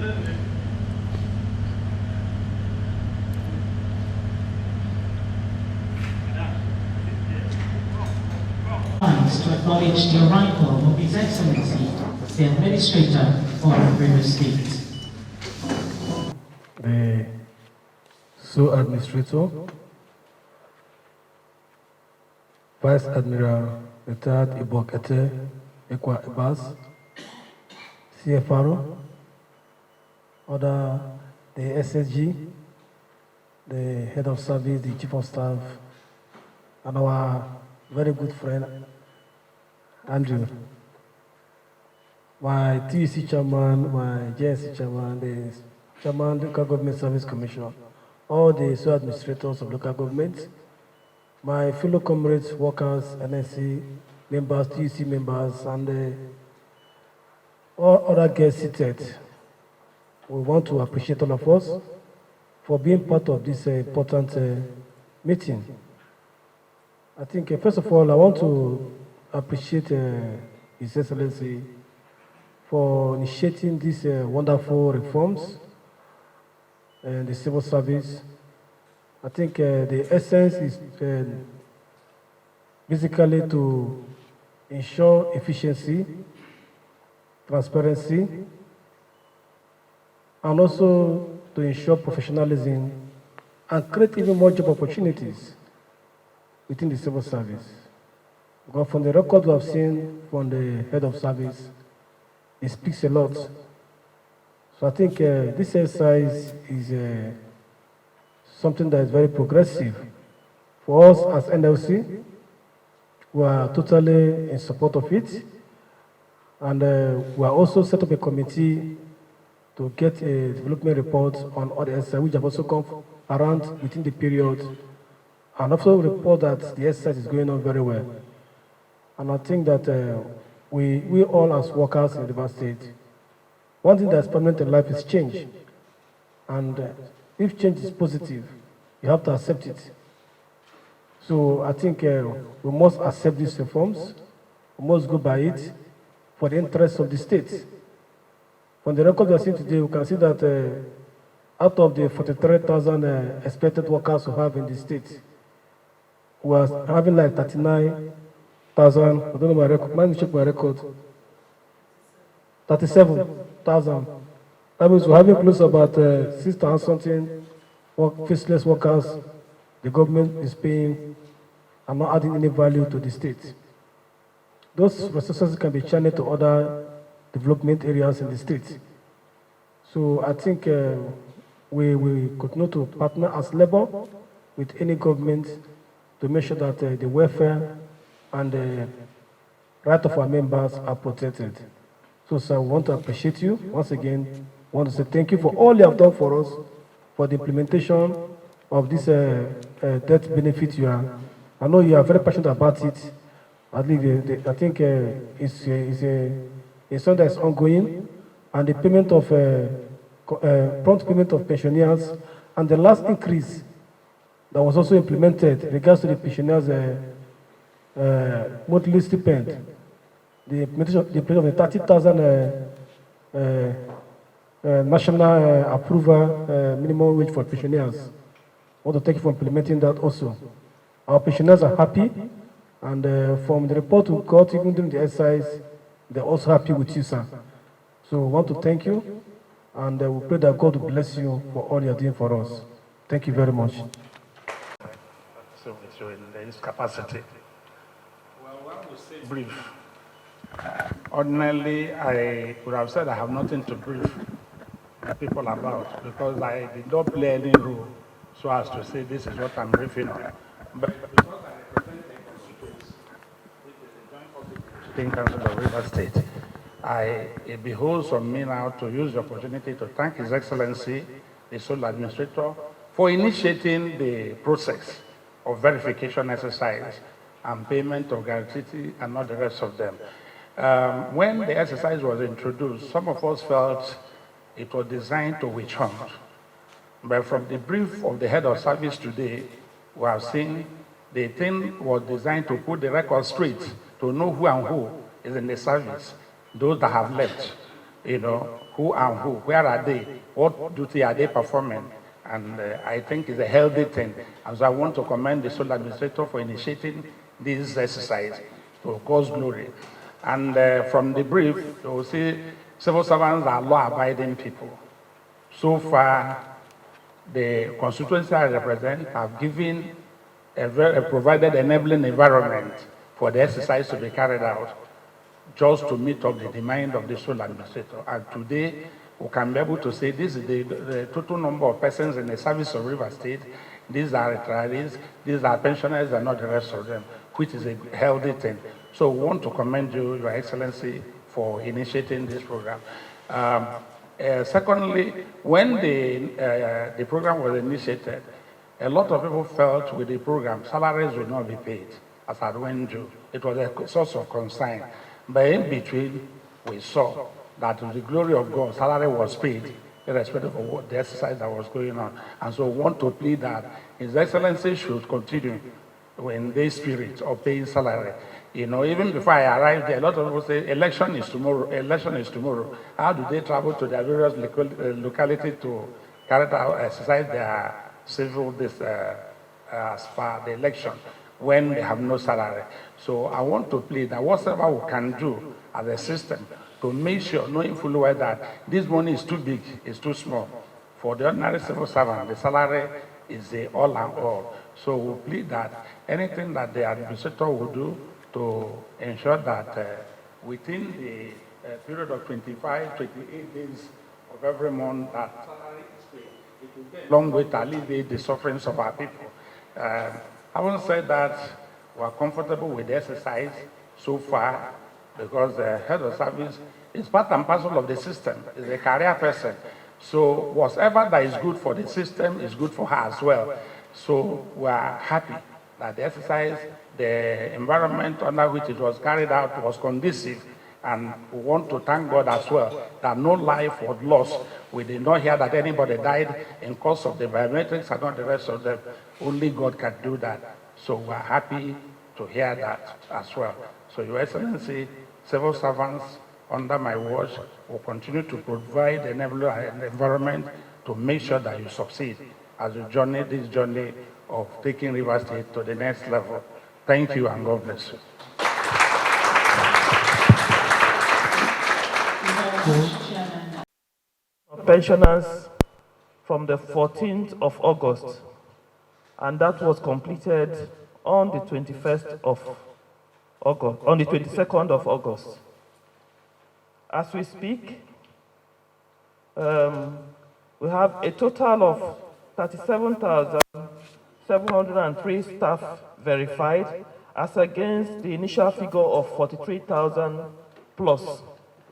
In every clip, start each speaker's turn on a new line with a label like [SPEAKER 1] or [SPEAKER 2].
[SPEAKER 1] To acknowledge the arrival of His Excellency, the Administrator of River State.
[SPEAKER 2] The Administrator, Vice Admiral Retired Ibok-Ete Ekwe Ibas, CFRO, the SSG, the Head of Service, the Chief of Staff, and our very good friend, Andrew, my TEC chairman, my JSC chairman, the chairman, Local Government Service Commission, all the administrators of local government, my fellow comrades, workers, NSC members, TEC members, and all other guests seated. We want to appreciate all of us for being part of this important meeting. I think, first of all, I want to appreciate His Excellency for initiating these wonderful reforms in the civil service. I think the essence is basically to ensure efficiency, transparency, and also to ensure professionalism and create even more job opportunities within the civil service. Because from the record we have seen from the head of service, it speaks a lot. So I think this exercise is something that is very progressive. For us as NLC, we are totally in support of it. And we are also set up a committee to get a development report on all the exercises, which have also come around within the period, and also report that the exercise is going on very well. And I think that we all as workers in the River State, one thing that's permanent in life is change. And if change is positive, you have to accept it. So I think we must accept these reforms, we must go by it for the interests of the state. From the record we are seeing today, we can see that out of the 43,000 expected workers we have in the state, we are having like 39,000, I don't know my record, let me check my record, 37,000. That means we're having close to about 6,000 something faceless workers the government is paying and not adding any value to the state. Those resources can be channeled to other development areas in the state. So I think we continue to partner as labor with any government to make sure that the welfare and the right of our members are protected. So, sir, I want to appreciate you once again. I want to say thank you for all you have done for us, for the implementation of this death benefit you are. I know you are very passionate about it. At least I think it's something that's ongoing, and the payment of prompt payment of pensioners, and the last increase that was also implemented in regards to the pensioners' monthly stipend, the implementation of the 30,000 national approval minimum wage for pensioners. I want to thank you for implementing that also. Our pensioners are happy, and from the report we got, even during the exercise, they're also happy with you, sir. So we want to thank you, and we pray that God will bless you for all you're doing for us. Thank you very much.
[SPEAKER 3] So in this capacity. Well, one will say brief. Ordinarily, I would have said I have nothing to brief people about, because I did not play any role so as to say this is what I'm briefing on. But because I represent a constituency, which is a joint constituency council of River State, it behoves on me now to use the opportunity to thank His Excellency, the sole administrator, for initiating the process of verification exercise and payment of gratuity and all the rest of them. When the exercise was introduced, some of us felt it was designed to witch hunt. But from the brief of the head of service today, we have seen the thing was designed to put the record straight, to know who and who is in the service, those that have left, who and who, where are they, what duty are they performing, and I think it's a healthy thing. And so I want to commend the sole administrator for initiating this exercise to God's glory. And from the brief, you will see civil servants are law-abiding people. So far, the constituency I represent have given provided enabling environment for the exercise to be carried out, just to meet up the demand of the sole administrator. And today, we can be able to say this is the total number of persons in the service of River State. These are retirees, these are pensioners, and not the rest of them, which is a healthy thing. So we want to commend you, Your Excellency, for initiating this program. Secondly, when the program was initiated, a lot of people felt with the program, salaries would not be paid as I went through. It was a source of concern. But in between, we saw that to the glory of God, salary was paid, irrespective of what the exercise that was going on. And so we want to plead that His Excellency should continue in this spirit of paying salary. Even before I arrived there, a lot of people say, election is tomorrow, election is tomorrow. How do they travel to their various localities to carry out, exercise their civil as far the election when they have no salary? So I want to plead that whatever we can do as a system to make sure, knowing fully well that this money is too big, it's too small. For the ordinary civil servant, the salary is the all and all. So we plead that anything that the administrator will do to ensure that within the period of 25, 28 days of every month, that salary is paid. It will take a long way to alleviate the sufferings of our people. Having said that, we are comfortable with the exercise so far because the head of service is part and parcel of the system, is a career person. So whatever that is good for the system is good for her as well. So we are happy that the exercise, the environment under which it was carried out was conducive, and we want to thank God as well that no life was lost. We did not hear that anybody died in cause of the biometrics and not the rest of them. Only God can do that. So we're happy to hear that as well. So Your Excellency, civil servants under my watch will continue to provide an environment to make sure that you succeed as you journey this journey of taking River State to the next level. Thank you and God bless you.
[SPEAKER 4] Pensioners from the 14th of August, and that was completed on the 21st of August, on the 22nd of August. As we speak, we have a total of 37,703 staff verified, as against the initial figure of 43,000 plus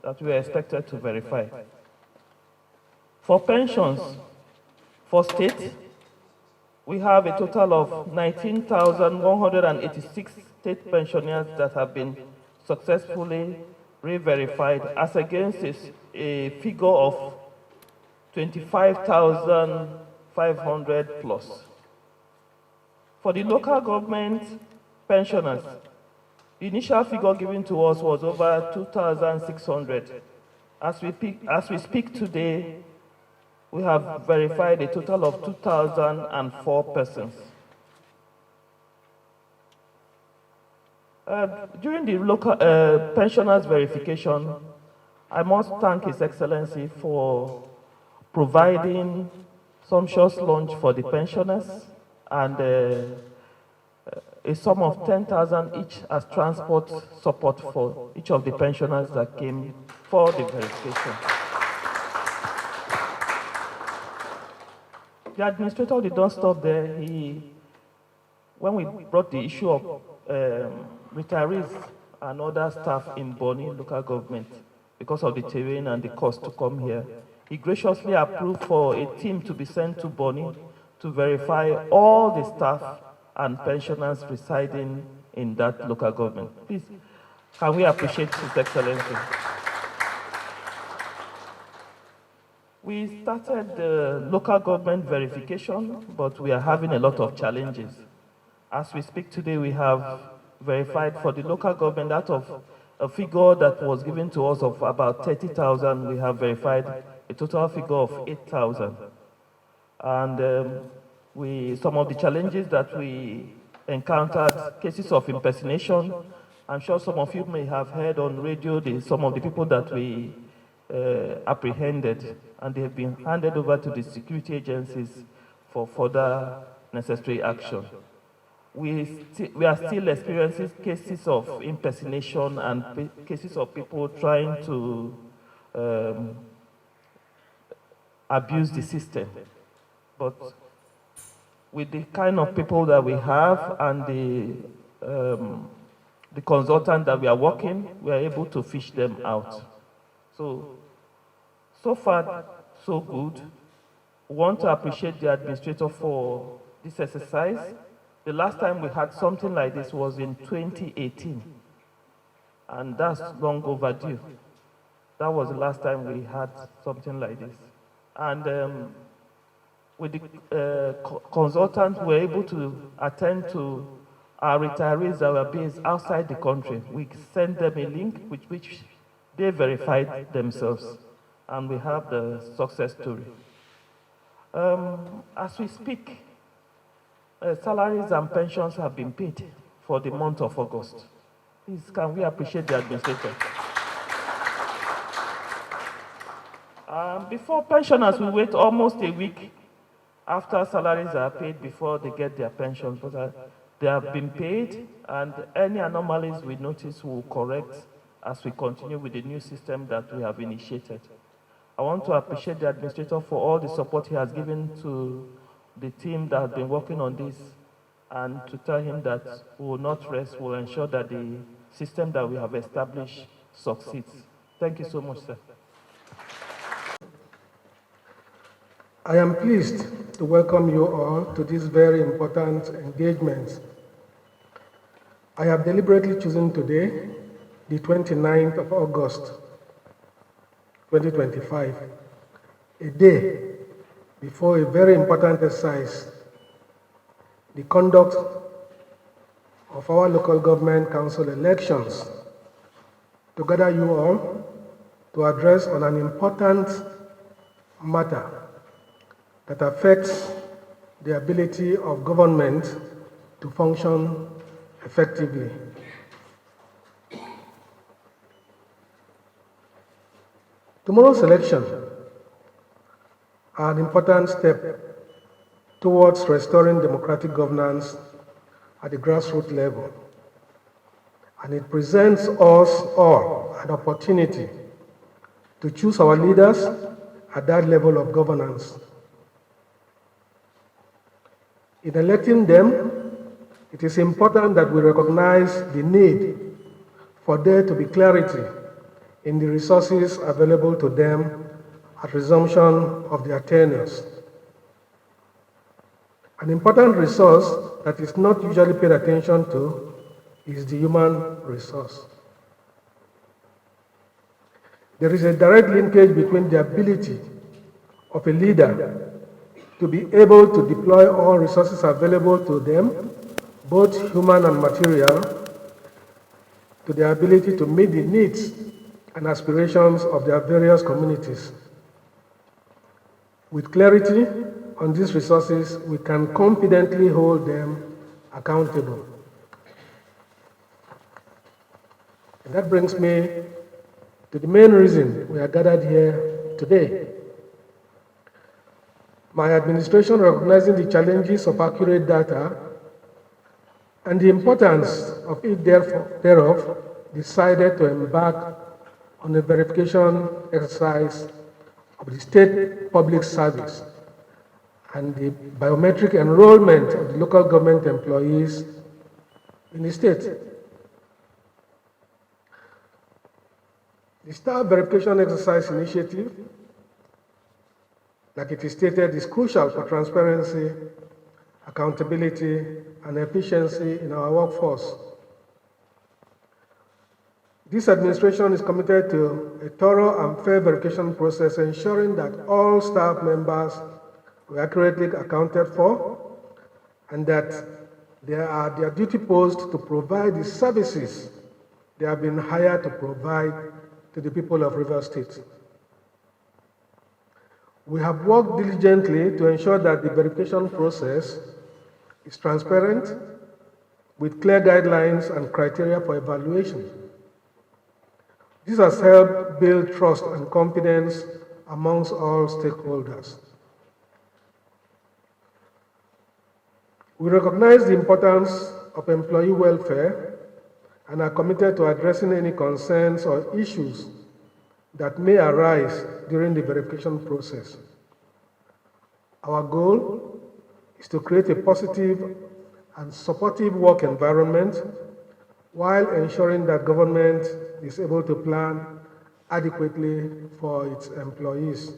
[SPEAKER 4] that we were expected to verify. For pensions, for state, we have a total of 19,186 state pensioners that have been successfully re-verified, as against a figure of 25,500 plus. For the local government pensioners, the initial figure given to us was over 2,600. As we speak today, we have verified a total of 2,004 persons. During the local pensioners verification, I must thank His Excellency for providing sumptuous lunch for the pensioners and a sum of 10,000 each as transport support for each of the pensioners that came for the verification. The administrator did not stop there. When we brought the issue of retirees and other staff in Boni local government, because of the terrain and the cost to come here, he graciously approved for a team to be sent to Boni to verify all the staff and pensioners residing in that local government. Please, can we appreciate His Excellency? We started the local government verification, but we are having a lot of challenges. As we speak today, we have verified for the local government out of a figure that was given to us of about 30,000, we have verified a total figure of 8,000. And some of the challenges that we encountered, cases of impersonation. I'm sure some of you may have heard on radio some of the people that we apprehended, and they have been handed over to the security agencies for further necessary action. We are still experiencing cases of impersonation and cases of people trying to abuse the system. But with the kind of people that we have and the consultant that we are working, we are able to fish them out. So far, so good. We want to appreciate the administrator for this exercise. The last time we had something like this was in 2018, and that's long overdue. That was the last time we had something like this. And with the consultant, we were able to attend to our retirees that were based outside the country. We sent them a link which they verified themselves, and we have the success story. As we speak, salaries and pensions have been paid for the month of August. Please, can we appreciate the administrator? Before pensioners, we wait almost a week after salaries are paid before they get their pensions. But they have been paid, and any anomalies we notice will correct as we continue with the new system that we have initiated. I want to appreciate the administrator for all the support he has given to the team that has been working on this, and to tell him that we will not rest, we will ensure that the system that we have established succeeds. Thank you so much, sir.
[SPEAKER 2] I am pleased to welcome you all to this very important engagement. I have deliberately chosen today, the 29th of August, 2025, a day before a very important exercise, the conduct of our local government council elections, to gather you all to address on an important matter that affects the ability of government to function effectively. Tomorrow's election are an important step towards restoring democratic governance at the grassroots level, and it presents us all an opportunity to choose our leaders at that level of governance. In electing them, it is important that we recognize the need for there to be clarity in the resources available to them at resumption of their tenures. An important resource that is not usually paid attention to is the human resource. There is a direct linkage between the ability of a leader to be able to deploy all resources available to them, both human and material, to their ability to meet the needs and aspirations of their various communities. With clarity on these resources, we can confidently hold them accountable. And that brings me to the main reason we are gathered here today. My administration, recognizing the challenges of accurate data and the importance of it thereof, decided to embark on a verification exercise of the state public service and the biometric enrollment of the local government employees in the state. The staff verification exercise initiative, like it is stated, is crucial for transparency, accountability, and efficiency in our workforce. This administration is committed to a thorough and fair verification process, ensuring that all staff members were accurately accounted for and that they are at their duty post to provide the services they have been hired to provide to the people of Rivers State. We have worked diligently to ensure that the verification process is transparent, with clear guidelines and criteria for evaluation. This has helped build trust and confidence amongst all stakeholders. We recognize the importance of employee welfare and are committed to addressing any concerns or issues that may arise during the verification process. Our goal is to create a positive and supportive work environment while ensuring that government is able to plan adequately for its employees.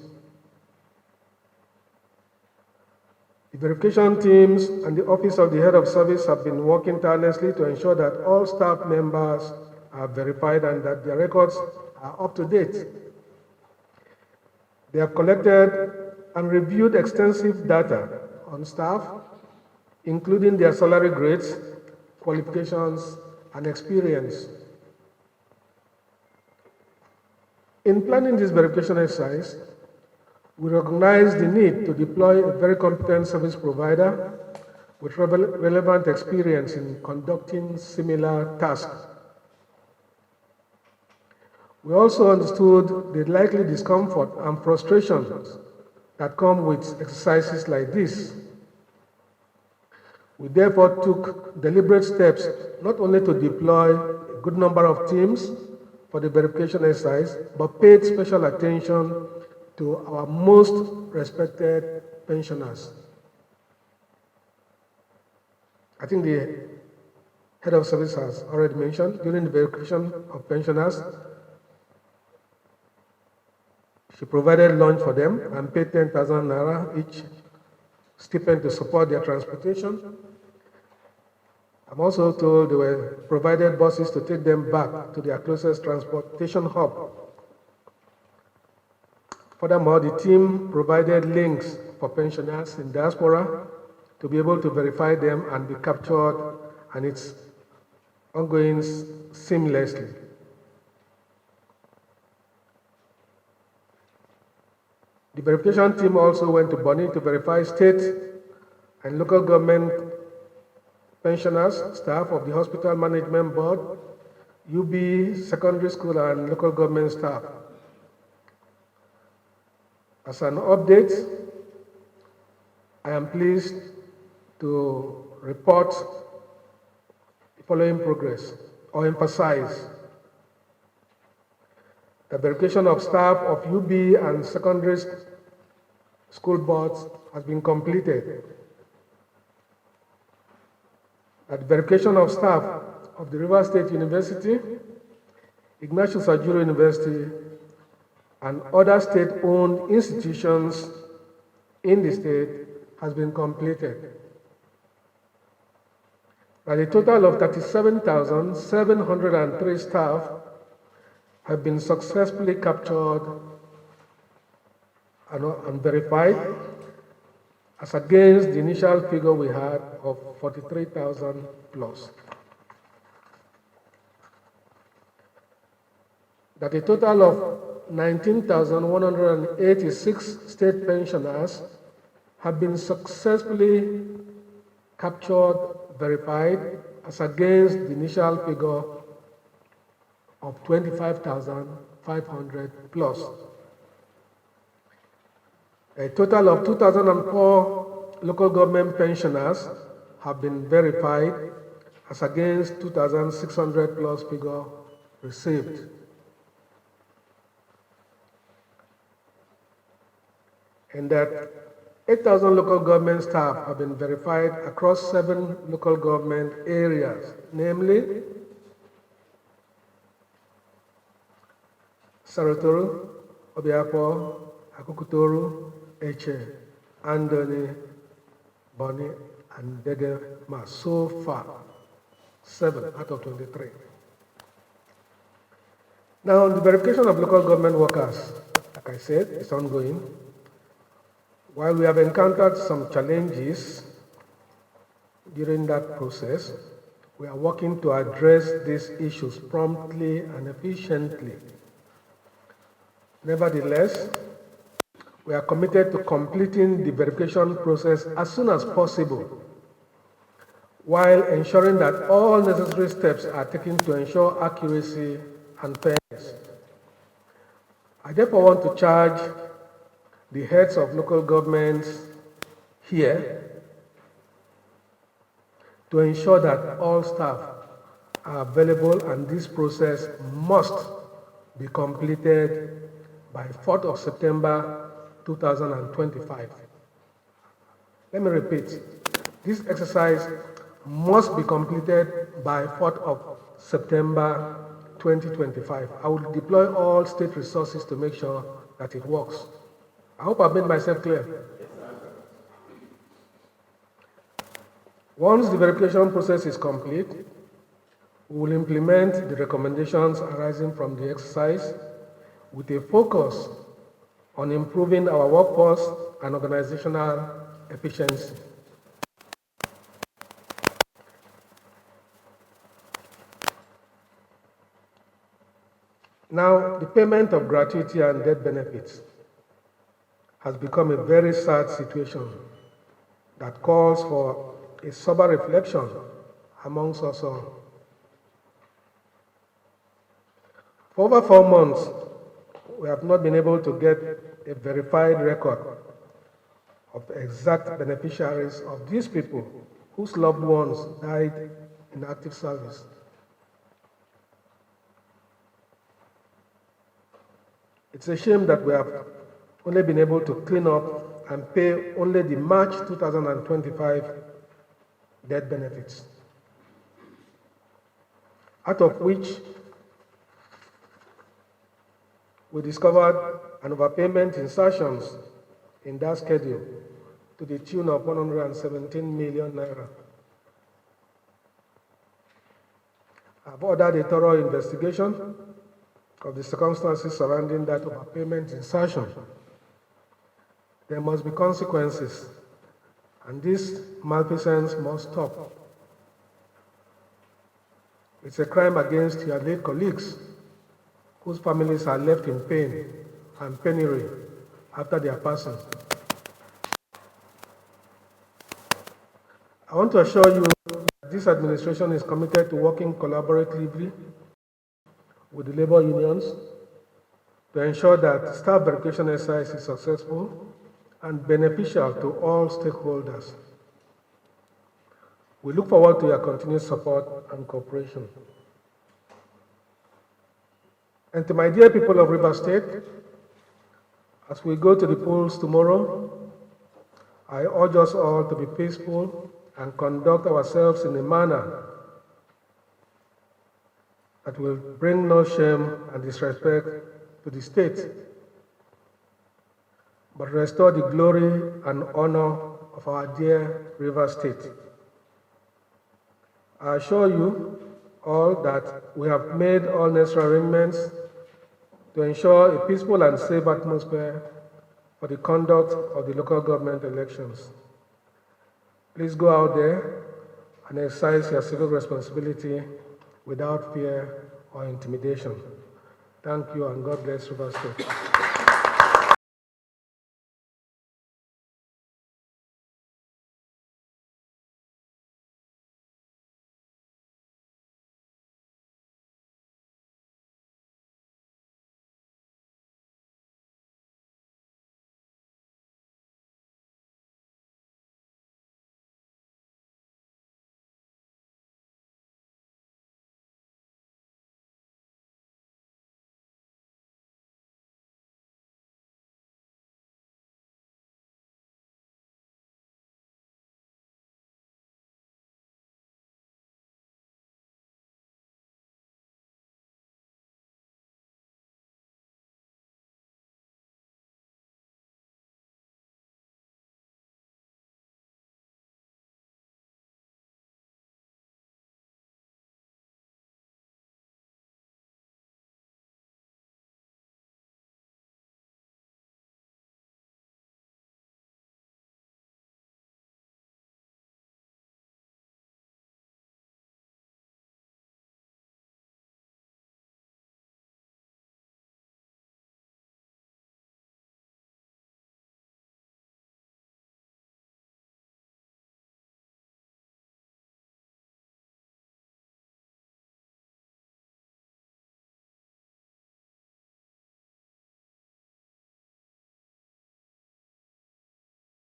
[SPEAKER 2] The verification teams and the Office of the Head of Service have been working tirelessly to ensure that all staff members are verified and that their records are up to date. They have collected and reviewed extensive data on staff, including their salary grades, qualifications, and experience. In planning this verification exercise, we recognize the need to deploy a very competent service provider with relevant experience in conducting similar tasks. We also understood the likely discomfort and frustrations that come with exercises like this. We therefore took deliberate steps not only to deploy a good number of teams for the verification exercise, but paid special attention to our most respected pensioners. I think the head of service has already mentioned, during the verification of pensioners, she provided lunch for them and paid 10,000 naira each stipend to support their transportation. I'm also told they were provided buses to take them back to their closest transportation hub. Furthermore, the team provided links for pensioners in diaspora to be able to verify them and be captured, and it's ongoing seamlessly. The verification team also went to Bonny to verify state and local government pensioners, staff of the Hospital Management Board, UB Secondary School, and local government staff. As an update, I am pleased to report the following progress, or emphasize the verification of staff of UB and secondary school boards has been completed. That verification of staff of the Rivers State University, Ignatius Ajuru University, and other state-owned institutions in the state has been completed. That a total of 37,703 staff have been successfully captured and verified, as against the initial figure we had of 43,000 plus. That a total of 19,186 state pensioners have been successfully captured, verified, as against the initial figure of 25,500 plus. A total of 2,004 local government pensioners have been verified, as against 2,600 plus figure received. And that 8,000 local government staff have been verified across 7 local government areas, namely Saratoru, Obiapo, Akukutoru, Eche, Andoni, Bonny, and Degema. So far, 7 out of 23. Now, the verification of local government workers, like I said, is ongoing. While we have encountered some challenges during that process, we are working to address these issues promptly and efficiently. Nevertheless, we are committed to completing the verification process as soon as possible, while ensuring that all necessary steps are taken to ensure accuracy and fairness. I therefore want to charge the heads of local governments here to ensure that all staff are available, and this process must be completed by 4th of September 2025. Let me repeat, this exercise must be completed by 4th of September 2025. I will deploy all state resources to make sure that it works. I hope I've made myself clear. Once the verification process is complete, we will implement the recommendations arising from the exercise with a focus on improving our workforce and organizational efficiency. Now, the payment of gratuity and death benefits has become a very sad situation that calls for a sober reflection amongst us all. For over 4 months, we have not been able to get a verified record of the exact beneficiaries of these people whose loved ones died in active service. It's a shame that we have only been able to clean up and pay only the March 2025 death benefits, out of which we discovered an overpayment insertions in that schedule to the tune of 117 million naira. I've ordered a thorough investigation of the circumstances surrounding that overpayment insertion. There must be consequences, and this malfeasance must stop. It's a crime against your late colleagues, whose families are left in pain and penury after their passing. I want to assure you that this administration is committed to working collaboratively with the labor unions to ensure that staff verification exercise is successful and beneficial to all stakeholders. We look forward to your continued support and cooperation. And to my dear people of Rivers State, as we go to the polls tomorrow, I urge us all to be peaceful and conduct ourselves in a manner that will bring no shame and disrespect to the state, but restore the glory and honor of our dear Rivers State. I assure you all that we have made all necessary arrangements to ensure a peaceful and safe atmosphere for the conduct of the local government elections. Please go out there and exercise your civic responsibility without fear or intimidation. Thank you, and God bless Rivers State.